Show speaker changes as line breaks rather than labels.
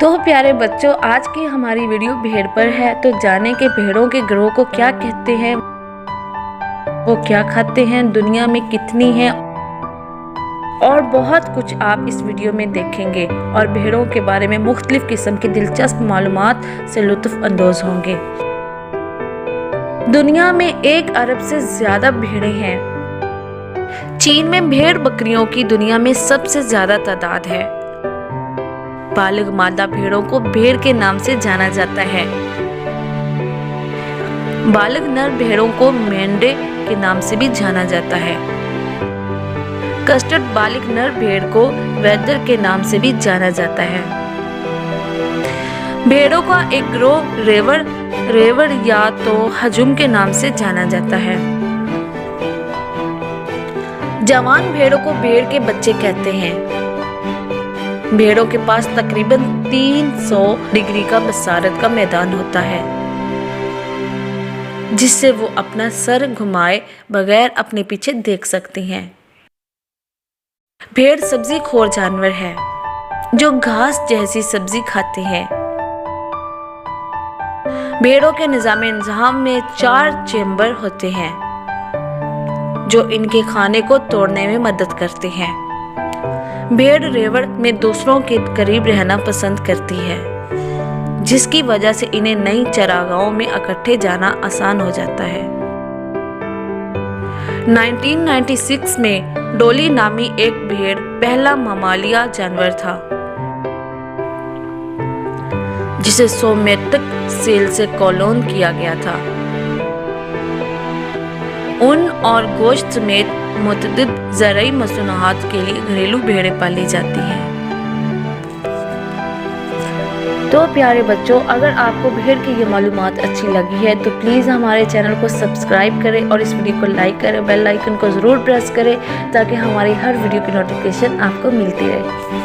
तो प्यारे बच्चों, आज की हमारी वीडियो भेड़ पर है। तो जाने के भेड़ों के ग्रोह को क्या कहते हैं, वो क्या खाते हैं, दुनिया में कितनी हैं, और बहुत कुछ आप इस वीडियो में देखेंगे और भेड़ों के बारे में मुख्तलिफ किस्म की दिलचस्प मालूमात से लुत्फ अंदोज होंगे। दुनिया में 1 अरब से ज्यादा भेड़ें हैं। चीन में भेड़ बकरियों की दुनिया में सबसे ज्यादा तादाद है। बालिग मादा भेड़ों को भेड़ के नाम से जाना जाता है। बालिग नर भेड़ों को मेंढे के नाम से भी जाना जाता है। कस्टर्ड बालिग नर भेड़ को वेदर के नाम से भी जाना जाता है। भेड़ों का एक ग्रोह रेवर या तो हजुम के नाम से जाना जाता है। जवान भेड़ों को भेड़ के बच्चे कहते हैं। भेड़ों के पास तकरीबन 300 डिग्री का बसारत का मैदान होता है, जिससे वो अपना सर घुमाए बगैर अपने पीछे देख सकती हैं। भेड़ सब्जी खोर जानवर है जो घास जैसी सब्जी खाते हैं। भेड़ों के निजाम में 4 चेम्बर होते हैं जो इनके खाने को तोड़ने में मदद करते हैं। भेड़ रेवड़ में दूसरों के करीब रहना पसंद करती है, जिसकी वजह से इन्हें नई चरागाहों में इकट्ठे जाना आसान हो जाता है। 1996 में डोली नामी एक भेड़ पहला ममालिया जानवर था, जिसे सोमेटिक सेल से कॉलोन किया गया था। ऊन और गोश्त समेत मुतअद्दिद ज़रई मसनूआत के लिए घरेलू भेड़ें पाली जाती हैं। तो प्यारे बच्चों, अगर आपको भेड़ की ये मालूमात अच्छी लगी है तो प्लीज़ हमारे चैनल को सब्सक्राइब करें और इस वीडियो को लाइक करें, बेल आइकन को ज़रूर प्रेस करें ताकि हमारी हर वीडियो की नोटिफिकेशन आपको मिलती रहे।